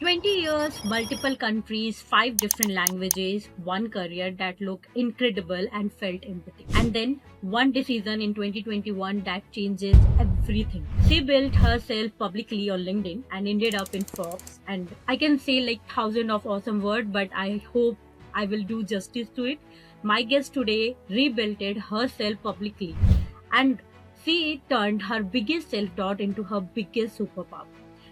20 years, multiple countries, 5 different languages, one career that looked incredible and felt empathy. And then one decision in 2021 that changes everything. She built herself publicly on LinkedIn and ended up in Forbes. And I can say like thousand of awesome words, but I hope I will do justice to it. My guest today rebuilt it herself publicly, and she turned her biggest self-doubt into her biggest superpower.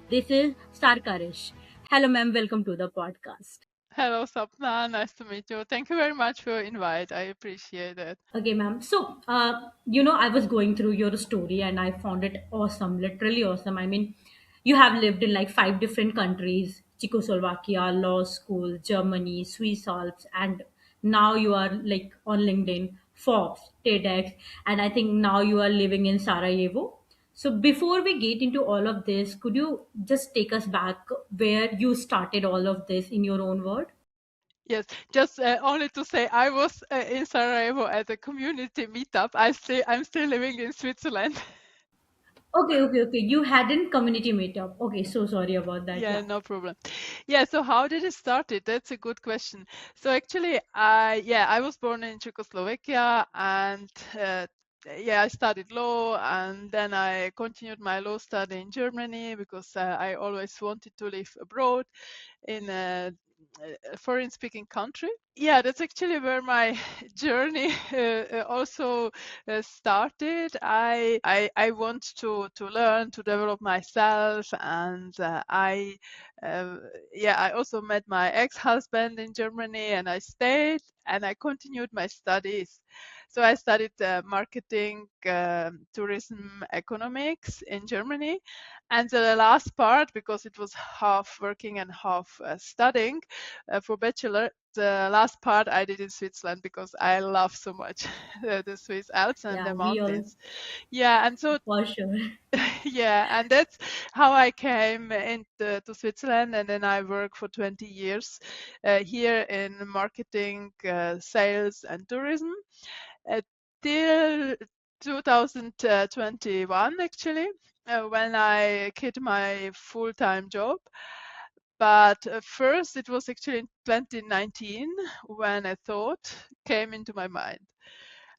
This is Sarka Risch. Hello, ma'am. Welcome to the podcast. Hello, Sapna. Nice to meet you. Thank you very much for your invite. I appreciate it. Okay, ma'am. So, I was going through your story and I found it awesome, literally awesome. I mean, you have lived in like 5 different countries: Czechoslovakia, law school, Germany, Swiss Alps, and now you are like on LinkedIn, Forbes, TEDx, and I think now you are living in Sarajevo. So, before we get into all of this, could you just take us back where you started all of this in your own word? Yes, just only to say I was in Sarajevo at a community meetup. I'm still living in Switzerland. Okay, okay, okay. You hadn't community meetup. Okay, so sorry about that. Yeah, Yeah. no problem. Yeah, so how did it start? That's a good question. So actually, I was born in Czechoslovakia, and I studied law, and then I continued my law study in Germany because I always wanted to live abroad in a foreign speaking country. Yeah, that's actually where my journey also started. I want to learn, to develop myself, and uh, I also met my ex-husband in Germany, and I stayed and I continued my studies. So I studied marketing, tourism, economics in Germany, and the last part, because it was half working and half studying for bachelor, the last part I did in Switzerland because I love so much the Swiss Alps and Yeah, the we all, mountains. Yeah, and so for sure. yeah, and that's how I came into to Switzerland, and then I worked for 20 years here in marketing, sales, and tourism uh, till 2021 actually, when I quit my full-time job. But first, it was actually in 2019 when a thought came into my mind.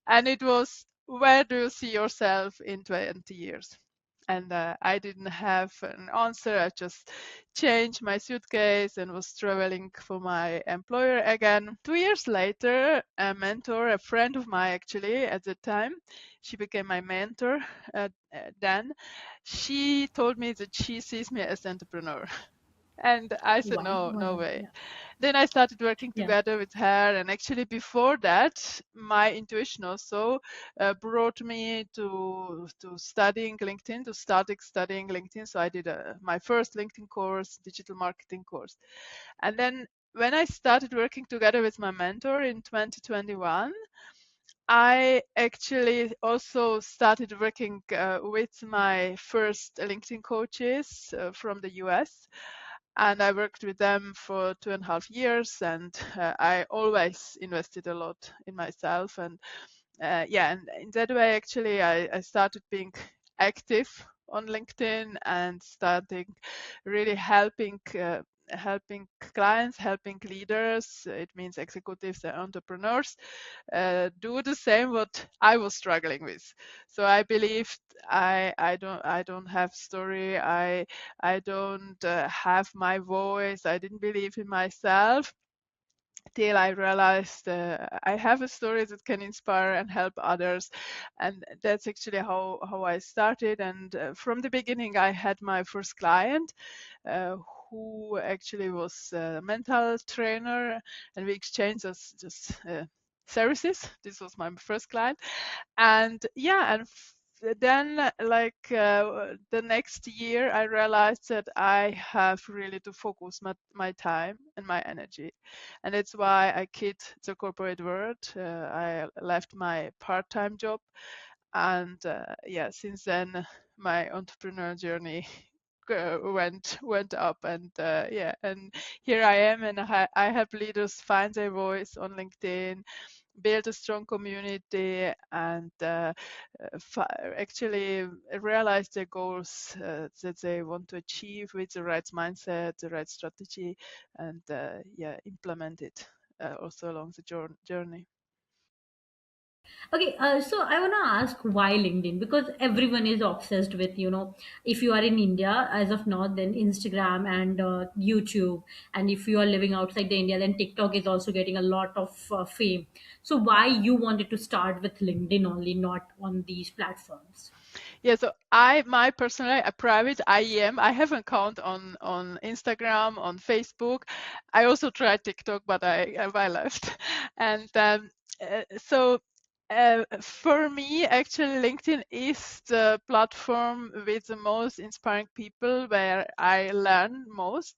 And it was, where do you see yourself in 20 years? And I didn't have an answer. I just changed my suitcase and was traveling for my employer again. 2 years later, a mentor, a friend of mine actually at the time, she became my mentor then. She told me that she sees me as an entrepreneur. And I said, Wow, no, no wow, way. yeah, Then I started working yeah. together with her. And actually, before that, my intuition also brought me to studying LinkedIn, to start studying LinkedIn. So I did my first LinkedIn course, digital marketing course. And then when I started working together with my mentor in 2021, I actually also started working with my first LinkedIn coaches from the US, and I worked with them for 2.5 years, and I always invested a lot in myself. And and in that way, actually, I started being active on LinkedIn and starting really helping clients, helping leaders. It means executives and entrepreneurs do the same what I was struggling with. So I believed I don't have story. I don't have my voice. I didn't believe in myself till I realized I have a story that can inspire and help others, and that's actually how I started. And from the beginning, I had my first client, uh, who actually was a mental trainer, and we exchanged just services. This was my first client, and then the next year I realized that I have really to focus my time and my energy, and that's why I quit the corporate world. I left my part-time job, and since then my entrepreneur journey went up, and and here I am, and I help leaders find their voice on LinkedIn, build a strong community, and actually realize their goals that they want to achieve with the right mindset, the right strategy, and implement it also along the journey. Okay, so I want to ask why LinkedIn? Because everyone is obsessed with, if you are in India as of now, then Instagram and YouTube. And if you are living outside the India, then TikTok is also getting a lot of fame. So why you wanted to start with LinkedIn only, not on these platforms? Yeah, so my personally a private IEM. I have an account on Instagram, on Facebook. I also tried TikTok, but I left. And so for me, actually, LinkedIn is the platform with the most inspiring people where I learn most.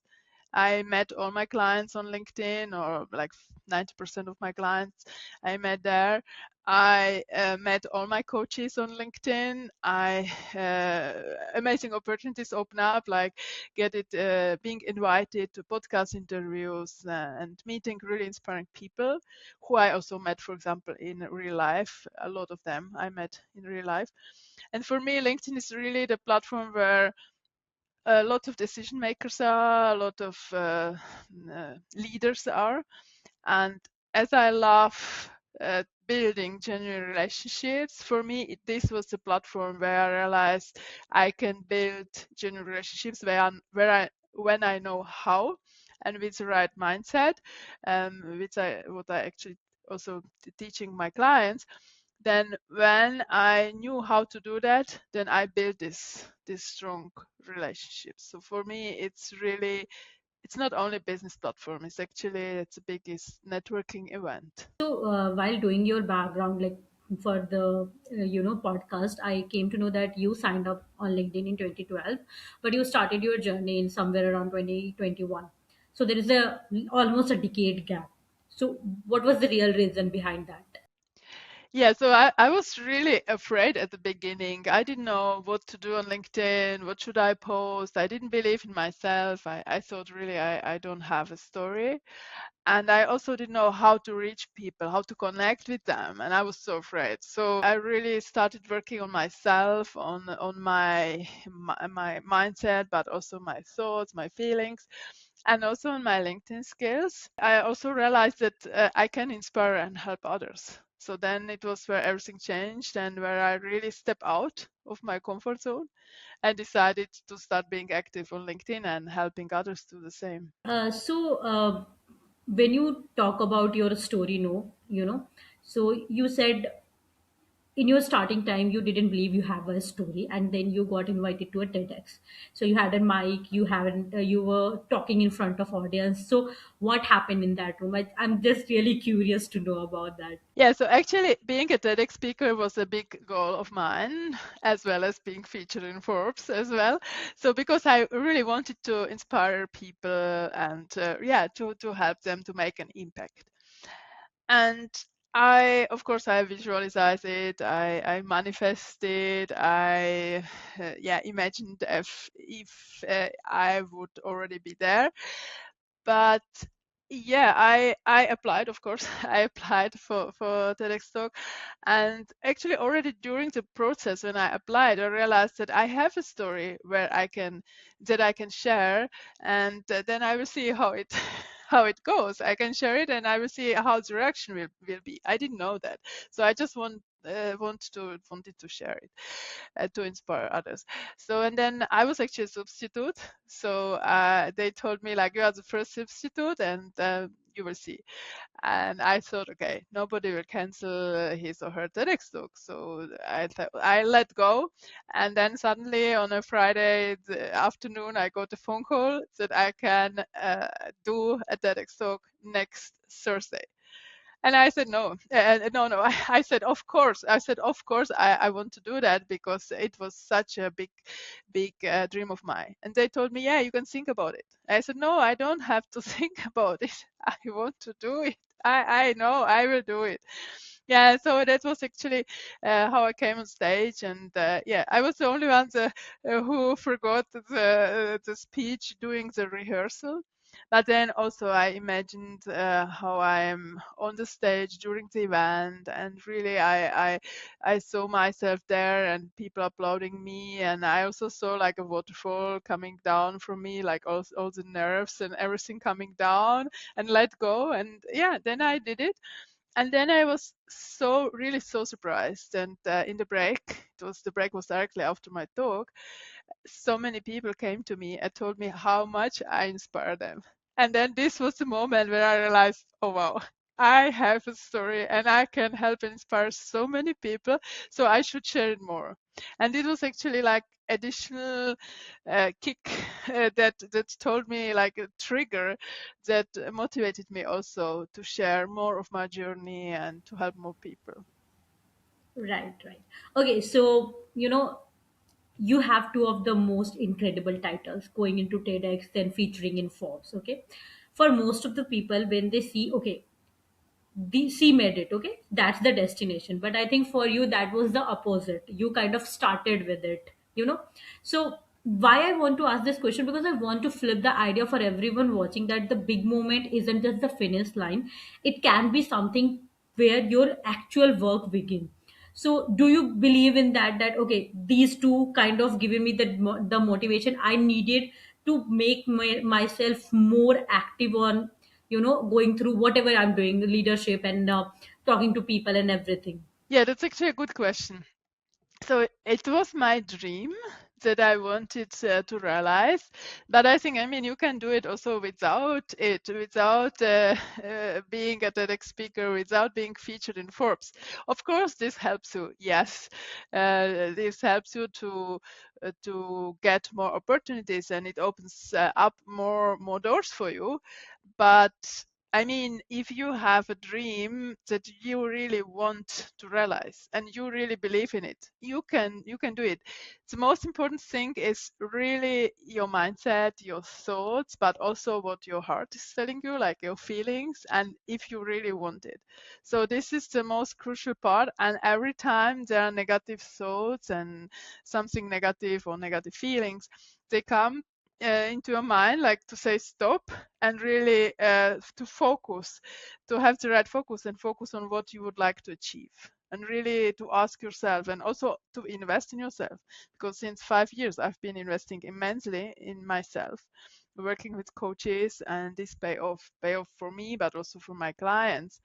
I met all my clients on LinkedIn, or like 90% of my clients I met there. I met all my coaches on LinkedIn. Amazing opportunities open up, like being invited to podcast interviews and meeting really inspiring people who I also met, for example, in real life. A lot of them I met in real life. And for me, LinkedIn is really the platform where a lot of decision makers are, a lot of leaders are. And as I love building genuine relationships, for me, this was the platform where I realized I can build genuine relationships when I know how and with the right mindset, what I actually also teaching my clients. Then when I knew how to do that, then I built this strong relationship. So for me, it's not only a business platform, it's the biggest networking event. So, while doing your background, like for the podcast, I came to know that you signed up on LinkedIn in 2012, but you started your journey in somewhere around 2021. So there is a almost a decade gap. So, what was the real reason behind that? Yeah, so I was really afraid at the beginning. I didn't know what to do on LinkedIn, what should I post. I didn't believe in myself. I thought really I don't have a story. And I also didn't know how to reach people, how to connect with them. And I was so afraid. So I really started working on myself, on my mindset, but also my thoughts, my feelings, and also on my LinkedIn skills. I also realized that I can inspire and help others. So then it was where everything changed and where I really stepped out of my comfort zone and decided to start being active on LinkedIn and helping others do the same. When you talk about your story, so you said in your starting time you didn't believe you have a story, and then you got invited to a TEDx. So you had a mic, you haven't you were talking in front of audience. So what happened in that room? I'm just really curious to know about that. Yeah, so actually being a TEDx speaker was a big goal of mine, as well as being featured in Forbes as well. So because I really wanted to inspire people and to help them to make an impact. And of course, I visualized it. I manifested. I imagined if I would already be there. But yeah, I applied. Of course, I applied for TEDx talk, and actually already during the process when I applied, I realized that I have a story where I can share, and then I will see how it how it goes. I can share it, and I will see how the reaction will be. I didn't know that, so I just wanted to share it to inspire others. So and then I was actually a substitute. So they told me like you are the first substitute, and you will see. And I thought, okay, nobody will cancel his or her TEDx talk. So I let go. And then suddenly on a Friday afternoon, I got a phone call that I can do a TEDx talk next Thursday. And I said, no, no. I said, of course. I want to do that because it was such a big dream of mine. And they told me, yeah, you can think about it. I said, no, I don't have to think about it. I want to do it. I know I will do it. Yeah, so that was actually how I came on stage, and I was the only one who forgot the speech during the rehearsal. But then also I imagined how I am on the stage during the event, and really I saw myself there and people applauding me, and I also saw like a waterfall coming down from me, like all the nerves and everything coming down and let go. And yeah, then I did it. And then I was so really so surprised. And in the break, the break was directly after my talk, so many people came to me and told me how much I inspire them. And then this was the moment where I realized, oh wow, I have a story and I can help inspire so many people, so I should share it more. And it was actually like additional kick that told me, like a trigger that motivated me also to share more of my journey and to help more people. Right, right. Okay, so you have two of the most incredible titles going into TEDx, then featuring in Forbes. Okay, for most of the people, when they see, okay, the she made it, okay, that's the destination. But I think for you, that was the opposite. You kind of started with it. So why I want to ask this question, because I want to flip the idea for everyone watching, that the big moment isn't just the finish line. It can be something where your actual work begins. So do you believe in that okay, these two kind of given me the motivation I needed to make myself more active on going through whatever I'm doing, leadership and talking to people and everything. Yeah, that's actually a good question. So it was my dream that I wanted to realize, but I think, I mean, you can do it also without it, without being a TEDx speaker, without being featured in Forbes. Of course, this helps you. Yes, this helps you to get more opportunities, and it opens up more doors for you. But I mean, if you have a dream that you really want to realize and you really believe in it, you can do it. The most important thing is really your mindset, your thoughts, but also what your heart is telling you, like your feelings, and if you really want it. So this is the most crucial part. And every time there are negative thoughts and something negative or negative feelings, they come into your mind, like to say stop and really to focus, to have the right focus and focus on what you would like to achieve. And really to ask yourself and also to invest in yourself. Because since 5 years, I've been investing immensely in myself, working with coaches, and this pay off for me, but also for my clients.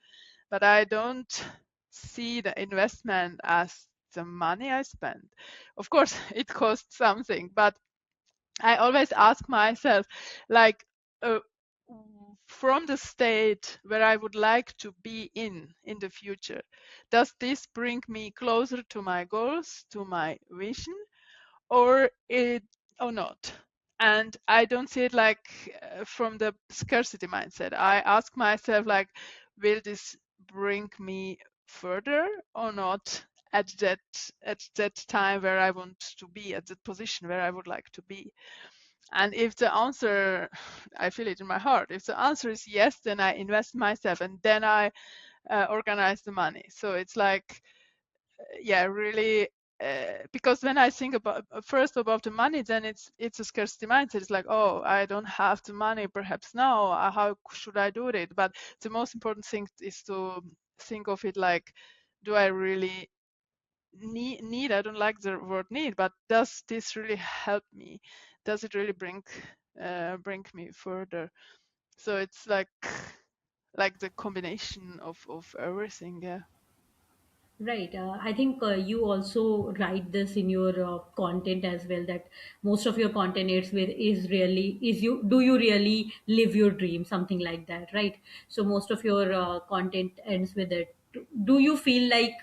But I don't see the investment as the money I spend. Of course, it costs something, but I always ask myself, like, uh, from the state where I would like to be in the future, does this bring me closer to my goals, to my vision, or it or not? And I don't see it like from the scarcity mindset. I ask myself, like, will this bring me further or not at that time where I want to be, at that position where I would like to be? And if the answer, I feel it in my heart, if the answer is yes, then I invest myself and then I organize the money. So it's like, yeah, really, because when I think about first about the money, then it's a scarcity mindset. It's like, oh, I don't have the money perhaps now. How should I do it? But the most important thing is to think of it like, do I really need, I don't like the word need, but does this really help me? Does it really bring me further? So it's like the combination of everything. Yeah. Right. I think you also write this in your content as well. That most of your content is you, do you really live your dream, something like that, right? So most of your content ends with it. Do you feel like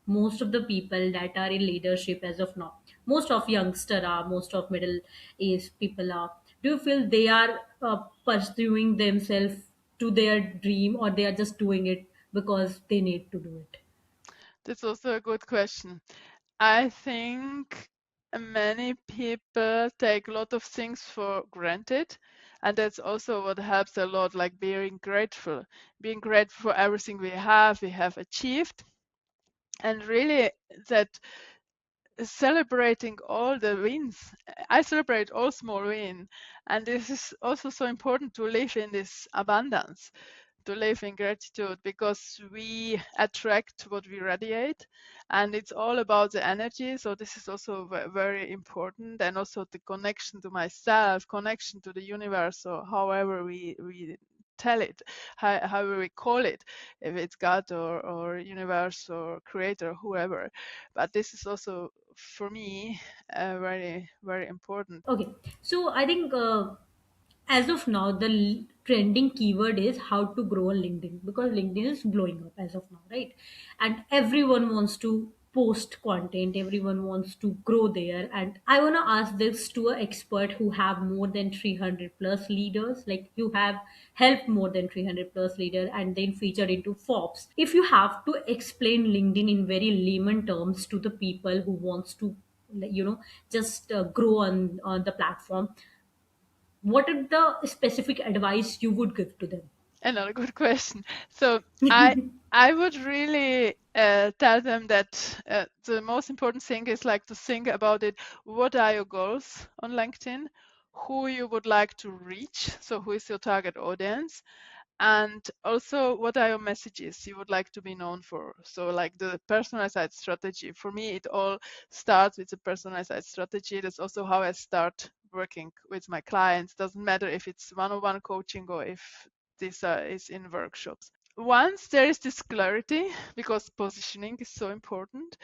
most of the people that are in leadership as of now, most of youngster are, most of middle age people are, do you feel they are pursuing themselves to their dream, or they are just doing it because they need to do it? That's also a good question. I think many people take a lot of things for granted, and that's also what helps a lot, like being grateful for everything we have achieved, and really that celebrating all the wins. I celebrate all small wins, and this is also so important to live in this abundance, to live in gratitude, because we attract what we radiate, and it's all about the energy. So this is also very important, and also the connection to myself, connection to the universe, or however we tell it, however we call it, if it's God or universe or creator, whoever. But this is also for me very, very important. Okay, so I think as of now, the trending keyword is how to grow on LinkedIn, because LinkedIn is blowing up as of now, right? And everyone wants to post content, everyone wants to grow there. And I want to ask this to an expert who have more than 300 plus leaders, like you have helped more than 300 plus leader and then featured into Forbes. If you have to explain LinkedIn in very layman terms to the people who wants to, just grow on the platform, what is the specific advice you would give to them? Another good question. So I would really tell them that the most important thing is like to think about it. What are your goals on LinkedIn? Who you would like to reach? So who is your target audience? And also, what are your messages you would like to be known for? So like the personalized strategy. For me, it all starts with a personalized strategy. That's also how I start working with my clients. Doesn't matter if it's one-on-one coaching or if this is in workshops. Once there is this clarity, because positioning is so important,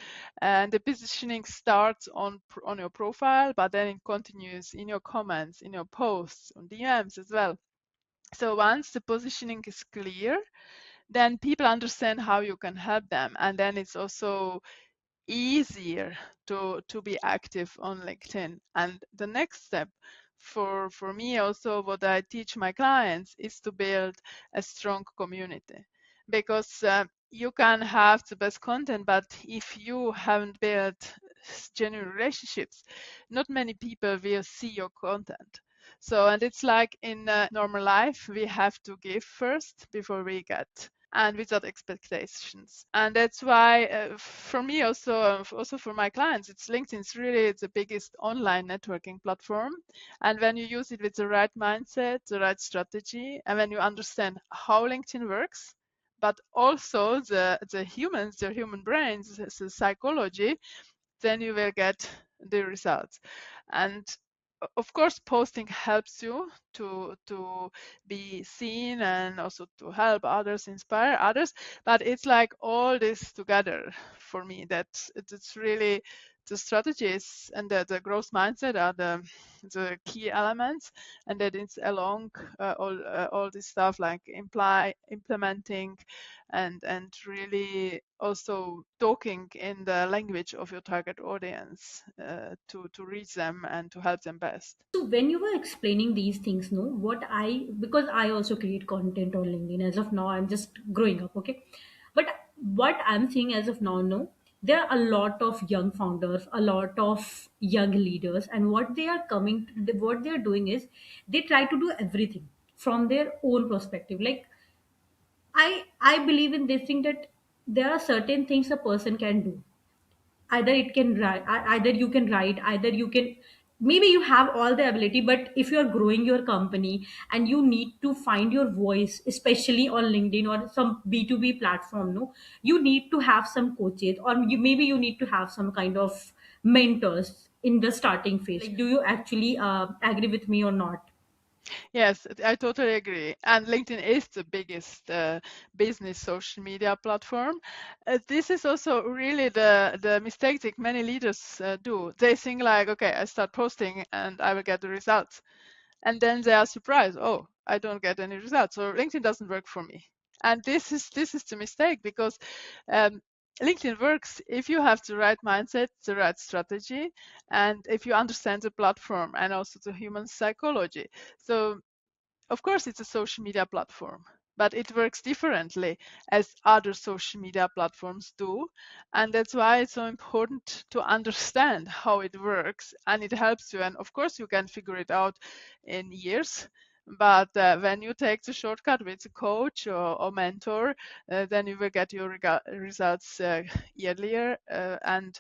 and the positioning starts on your profile, but then it continues in your comments, in your posts, on DMs as well. So once the positioning is clear, then people understand how you can help them, and then it's also easier to be active on LinkedIn. And the next step for me also, what I teach my clients is to build a strong community, because you can have the best content, but if you haven't built genuine relationships, not many people will see your content. So, and it's like in normal life, we have to give first before we get, and without expectations. And that's why for me also, also for my clients, it's LinkedIn is really the biggest online networking platform. And when you use it with the right mindset, the right strategy, and when you understand how LinkedIn works, but also the humans, the human brains, the psychology, then you will get the results. And of course, posting helps you to be seen and also to help others, inspire others. But it's like all this together for me, that it's really the strategies and the growth mindset are the key elements, and that it's along all this stuff like implementing and really also talking in the language of your target audience to reach them and to help them best. So when you were explaining these things, no, what I, because I also create content on LinkedIn. As of now, I'm just growing up, okay. But what I'm seeing as of now, no, there are a lot of young founders, a lot of young leaders, and what they are what they are doing is they try to do everything from their own perspective. Like I believe in this thing that there are certain things a person can do. Either it can write, either you can write, either you can, maybe you have all the ability, but if you're growing your company and you need to find your voice, especially on LinkedIn or some B2B platform, no, you need to have some coaches, or maybe you need to have some kind of mentors in the starting phase. Like, do you actually agree with me or not? Yes, I totally agree. And LinkedIn is the biggest business social media platform. This is also really the mistake that many leaders do. They think like, okay, I start posting and I will get the results. And then they are surprised, oh, I don't get any results. So LinkedIn doesn't work for me. And this is the mistake, because um, LinkedIn works if you have the right mindset, the right strategy, and if you understand the platform and also the human psychology. So of course, it's a social media platform, but it works differently as other social media platforms do. And that's why it's so important to understand how it works, and it helps you. And of course, you can figure it out in years. But when you take the shortcut with a coach or mentor, then you will get your results yearlier. And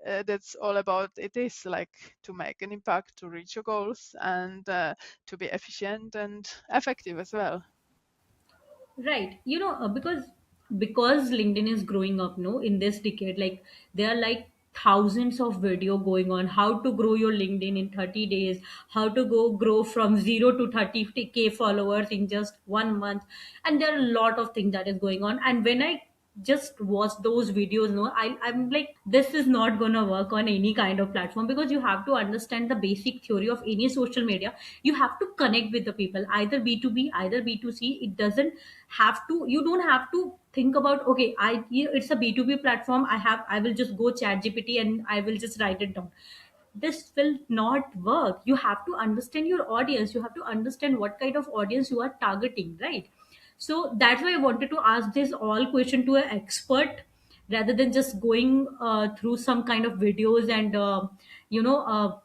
that's all about it is like to make an impact, to reach your goals, and to be efficient and effective as well. Right. Because LinkedIn is growing up, no, in this decade, like there are like thousands of video going on how to grow your LinkedIn in 30 days, how to go grow from 0 to 30k followers in just 1 month. And there are a lot of things that is going on. And when I just watch those videos, no, I'm like, this is not gonna work on any kind of platform, because you have to understand the basic theory of any social media. You have to connect with the people, either B2B, either B2C. It doesn't have to, you don't have to think about, okay, it's a B2B platform, I will just go chat GPT and I will just write it down. This will not work. You have to understand your audience, you have to understand what kind of audience you are targeting, right? So that's why I wanted to ask this all question to an expert, rather than just going through some kind of videos and you know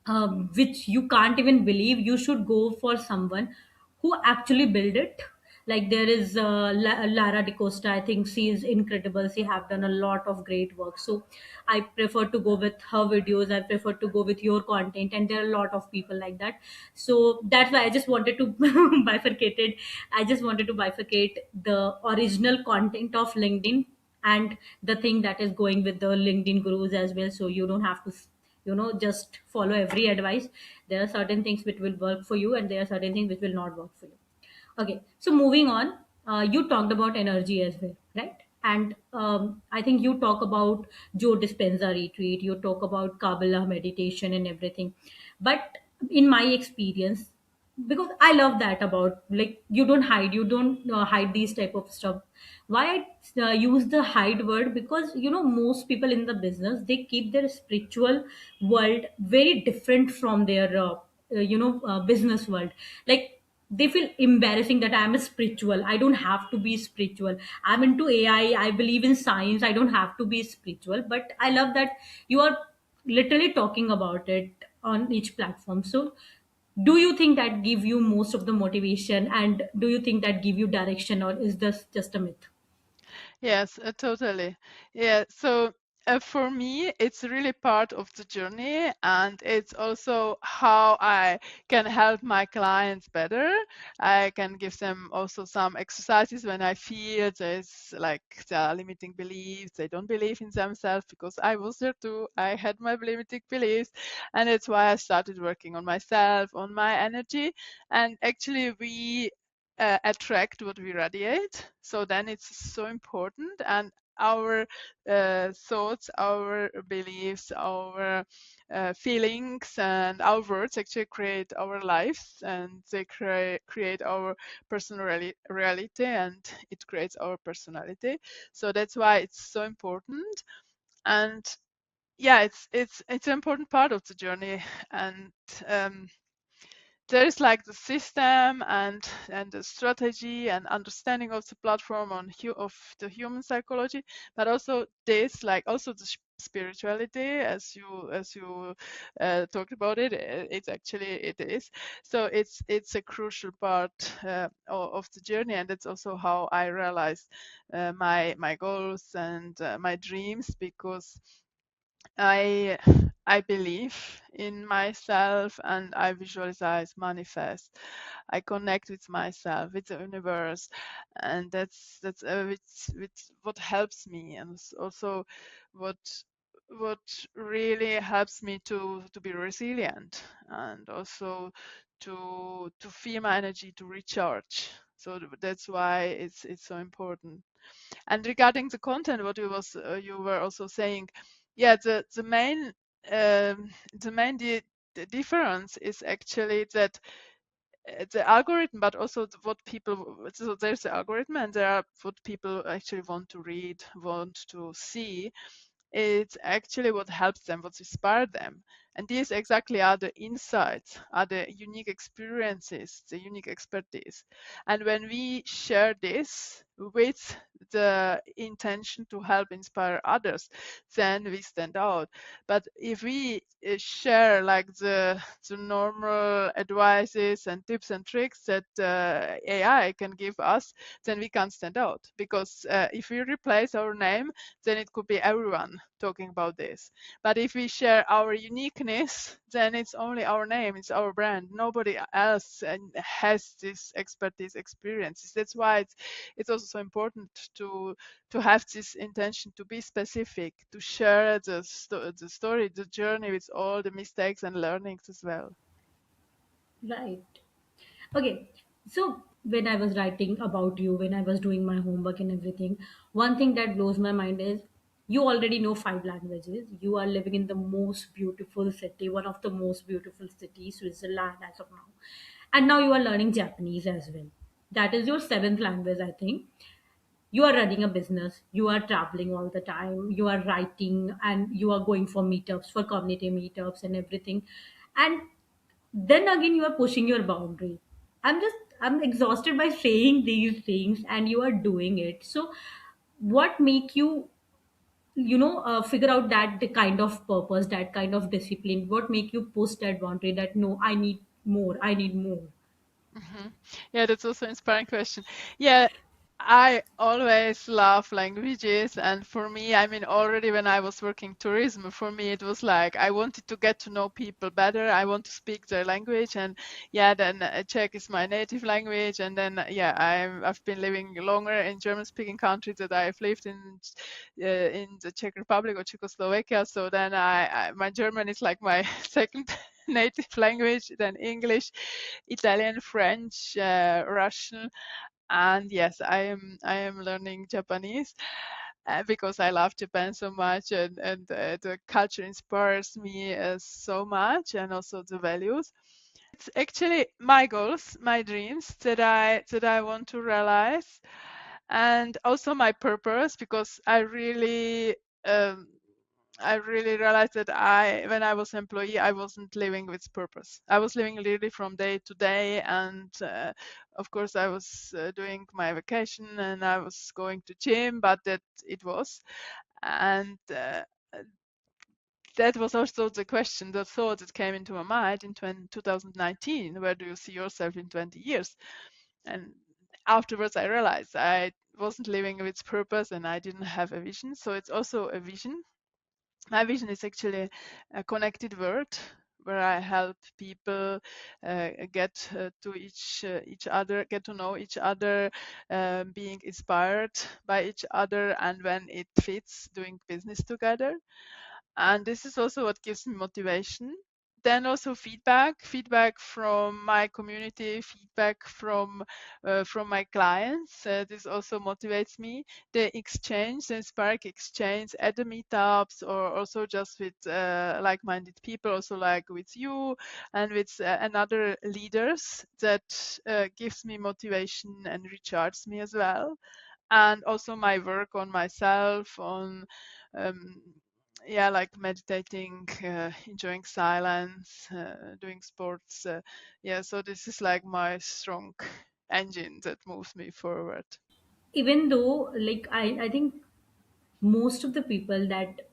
uh, which you can't even believe. You should go for someone who actually build it. Like there is Lara DeCosta. I think she is incredible. She have done a lot of great work. So I prefer to go with her videos. I prefer to go with your content, and there are a lot of people like that. So that's why I just wanted to bifurcate it. I just wanted to bifurcate the original content of LinkedIn and the thing that is going with the LinkedIn gurus as well. So you don't have to just follow every advice. There are certain things which will work for you, and there are certain things which will not work for you. Okay, so moving on, you talked about energy as well, right? And I think you talk about Joe Dispenza retreat, you talk about Kabbalah meditation and everything. But in my experience, because I love that about, like, you don't hide these type of stuff. Why I use the hide word? Because most people in the business, they keep their spiritual world very different from their business world. Like they feel embarrassing that I'm a spiritual. I don't have to be spiritual. I'm into AI. I believe in science. I don't have to be spiritual. But I love that you are literally talking about it on each platform. So do you think that give you most of the motivation, and do you think that give you direction, or is this just a myth? Yes, totally. Yeah, so for me, it's really part of the journey, and it's also how I can help my clients better. I can give them also some exercises when I feel there's like there are limiting beliefs, they don't believe in themselves, because I was there too. I had my limiting beliefs, and it's why I started working on myself, on my energy. And actually, we attract what we radiate. So then it's so important. And our thoughts, our beliefs, our feelings, and our words actually create our lives, and they create our personal reality, and it creates our personality. So that's why it's so important. And yeah, it's an important part of the journey. And um, there is like the system and the strategy and understanding of the platform of the human psychology, but also this like also the spirituality, as you talked about it. It's actually it is. So it's a crucial part of the journey, and that's also how I realized my goals and my dreams, because I I believe in myself, and I visualize, manifest. I connect with myself, with the universe, and that's what helps me, and it's also what what really helps me to be resilient, and also to feel my energy, to recharge. So that's why it's so important. And regarding the content, what you were also saying, yeah, the difference is actually that the algorithm, but also what people. So there's the algorithm, and there are what people actually want to read, want to see. It's actually what helps them, what inspires them. And these exactly are the insights, are the unique experiences, the unique expertise. And when we share this with the intention to help inspire others, then we stand out. But if we share like the normal advices and tips and tricks that AI can give us, then we can't stand out. Because if we replace our name, then it could be everyone talking about this. But if we share our uniqueness, then it's only our name, it's our brand. Nobody else has this expertise, experiences. That's why it's also so important to have this intention to be specific, to share the story, the journey with all the mistakes and learnings as well. Right. Okay. So when I was writing about you, when I was doing my homework and everything, one thing that blows my mind is you already know 5 languages. You are living in the most beautiful city, one of the most beautiful cities, Switzerland, as of now. And now you are learning Japanese as well. That is your seventh language, I think. You are running a business, you are traveling all the time, you are writing, and you are going for meetups, for community meetups and everything. And then again you are pushing your boundary. I'm exhausted by saying these things and you are doing it. So what make you, figure out that the kind of purpose, that kind of discipline, what make you push that boundary, that no, I need more, I need more? Mhm. Yeah, that's also an inspiring question. Yeah, I always love languages, and for me, I mean, already when I was working tourism, for me it was like I wanted to get to know people better. I want to speak their language, and yeah, then Czech is my native language, and then yeah, I've been living longer in German-speaking countries that I've lived in the Czech Republic or Czechoslovakia. So then my German is like my second native language, then English, Italian, French, Russian, and yes, I am learning Japanese because I love Japan so much, and the culture inspires me so much, and also the values. It's actually my goals, my dreams that I want to realize, and also my purpose, because um, I really realized that when I was employee, I wasn't living with purpose. I was living really from day to day, and of course, I was doing my vacation and I was going to gym, but that it was, and that was also the question, the thought that came into my mind in 2019. Where do you see yourself in 20 years? And afterwards, I realized I wasn't living with purpose and I didn't have a vision. So it's also a vision. My vision is actually a connected world where I help people get to each other, get to know each other, being inspired by each other, and when it fits, doing business together. And this is also what gives me motivation. Then also feedback from my community, feedback from my clients. This also motivates me. The exchange, the spark exchange at the meetups, or also just with like-minded people, also like with you and with another leaders, that gives me motivation and recharges me as well. And also my work on myself, on um, yeah, like meditating, enjoying silence, doing sports. Yeah, so this is like my strong engine that moves me forward. Even though, like, I think most of the people that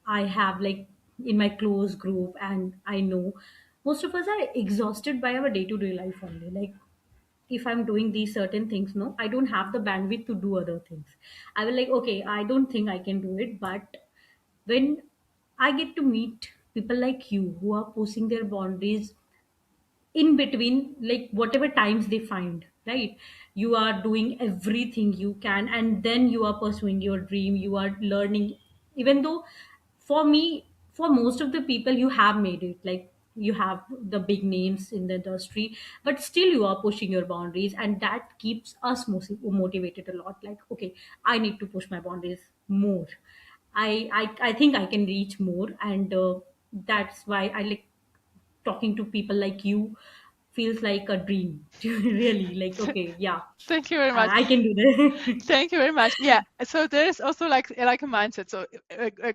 I have, like, in my close group, and I know most of us are exhausted by our day-to-day life only. Like, if I'm doing these certain things, no, I don't have the bandwidth to do other things. I will, like, okay, I don't think I can do it. But when I get to meet people like you who are pushing their boundaries in between, like whatever times they find, right, you are doing everything you can, and then you are pursuing your dream, you are learning. Even though, for me, for most of the people, you have made it, like you have the big names in the industry, but still you are pushing your boundaries, and that keeps us motivated a lot. Like, okay, I need to push my boundaries more. I think I can reach more, and that's why I like talking to people like you. Feels like a dream. Really, like, okay, yeah, Thank you very much. I can do this. Thank you very much. Yeah. So there is also like a mindset. So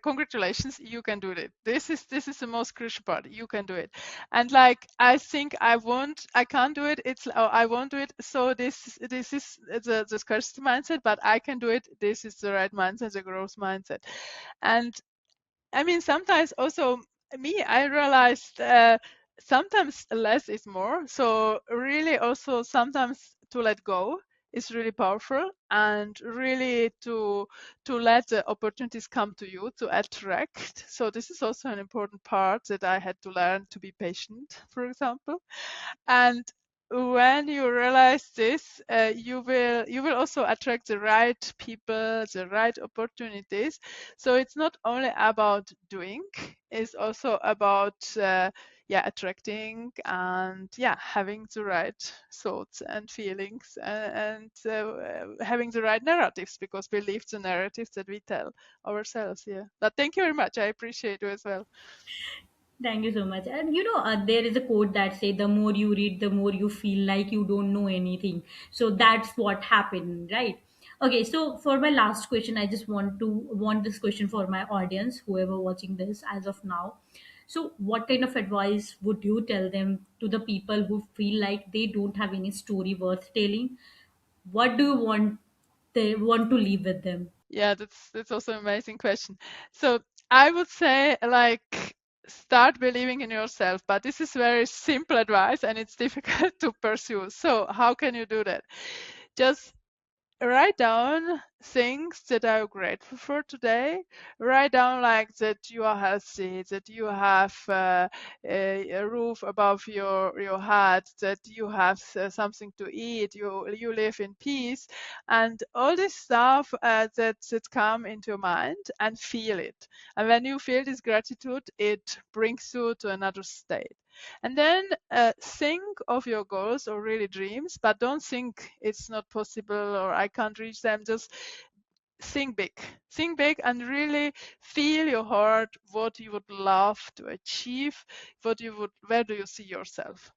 congratulations, you can do it. This is the most crucial part. You can do it. And like I think I can't do it. I won't do it. So this is the scarcity mindset. But I can do it. This is the right mindset, the growth mindset. And I mean, sometimes also me, I realized sometimes less is more. So really also sometimes to let go is really powerful, and really to let the opportunities come to you, to attract. So this is also an important part that I had to learn, to be patient, for example. And when you realize this, you will also attract the right people, the right opportunities. So it's not only about doing; it's also about attracting, and having the right thoughts and feelings, and having the right narratives, because we live the narratives that we tell ourselves. Yeah. But thank you very much. I appreciate you as well. Thank you so much. And there is a quote that say, "The more you read, the more you feel like you don't know anything." So that's what happened, right? Okay. So for my last question, I just want this question for my audience, whoever watching this as of now. So, what kind of advice would you tell them, to the people who feel like they don't have any story worth telling? What do you want they want to leave with them? Yeah, that's also an amazing question. So I would say, like, start believing in yourself, but this is very simple advice and it's difficult to pursue. So how can you do that? Just write down things that are you grateful for today. Write down, like, that you are healthy, that you have a roof above your head, that you have something to eat, you live in peace, and all this stuff that come into your mind, and feel it. And when you feel this gratitude, it brings you to another state. And then think of your goals or really dreams, but don't think it's not possible or I can't reach them. Just think big. Think big and really feel your heart, what you would love to achieve, where do you see yourself?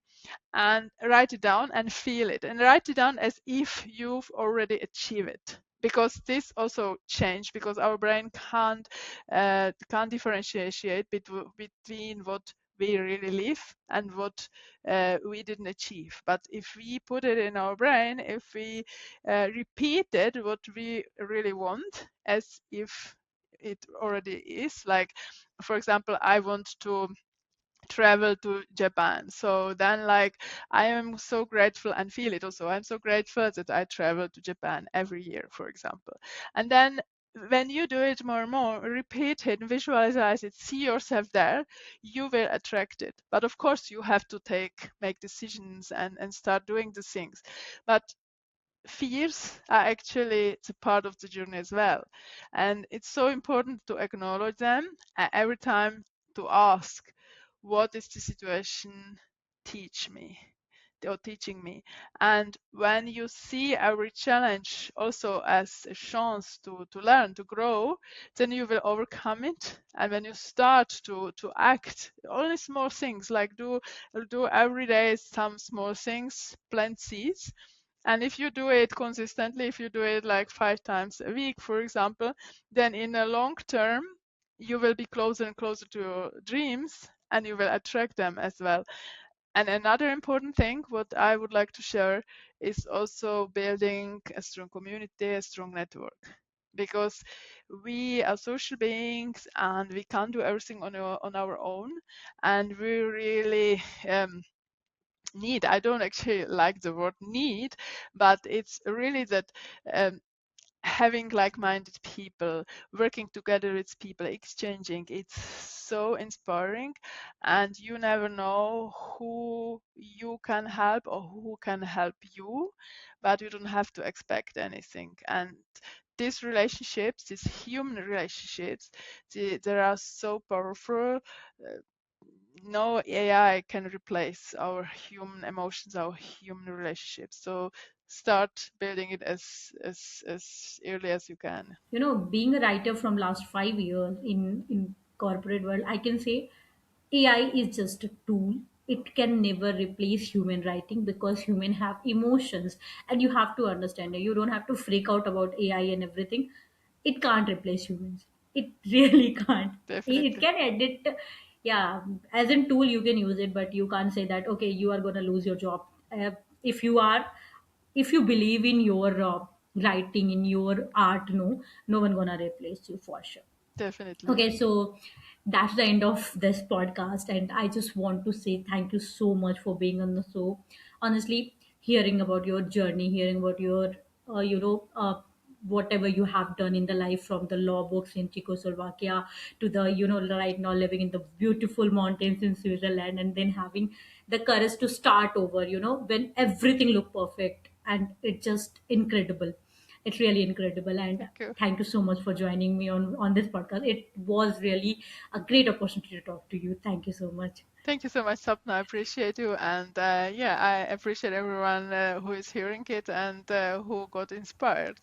And write it down and feel it, and write it down as if you've already achieved it, because this also changed, because our brain can't differentiate between what we really live and what we didn't achieve. But if we put it in our brain, if we repeated what we really want as if it already is, like, for example, I want to travel to Japan. So then, like, I am so grateful, and feel it also. I'm so grateful that I travel to Japan every year, for example. And then when you do it more and more, repeat it, visualize it, see yourself there, you will attract it. But of course, you have to make decisions and start doing the things. But fears are actually the part of the journey as well. And it's so important to acknowledge them, and every time to ask, what is the situation teach me or teaching me? And when you see every challenge also as a chance to learn, to grow, then you will overcome it. And when you start to act, only small things, like do every day some small things, plant seeds. And if you do it consistently, if you do it like 5 times a week, for example, then in a long term, you will be closer and closer to your dreams, and you will attract them as well. And another important thing, what I would like to share, is also building a strong community, a strong network. Because we are social beings and we can't do everything on our own. And we really need, I don't actually like the word need, but it's really that um, having like-minded people, working together with people, exchanging, it's so inspiring, and you never know who you can help or who can help you, but you don't have to expect anything. And these relationships, these human relationships, they are so powerful. uh, no AI can replace our human emotions, our human relationships. So start building it as early as you can. Being a writer from last 5 years in corporate world, I can say AI is just a tool. It can never replace human writing, because human have emotions, and you have to understand it. You don't have to freak out about AI and everything. It can't replace humans. It really can't. It Definitely, can edit. Yeah, as in tool you can use it, but you can't say that, okay, you are going to lose your job. If you are, if you believe in your writing, in your art, no one gonna replace you for sure. definitely, Okay, so that's the end of this podcast, and I just want to say thank you so much for being on the show. Honestly, hearing about your journey, hearing about your whatever you have done in the life, from the law books in Czechoslovakia to the, right now living in the beautiful mountains in Switzerland, and then having the courage to start over, when everything looked perfect, and it's just incredible. It's really incredible. And Thank you. thank you so much for joining me on this podcast. It was really a great opportunity to talk to you. Thank you so much. Thank you so much, Sapna. I appreciate you. And yeah, I appreciate everyone who is hearing it and who got inspired.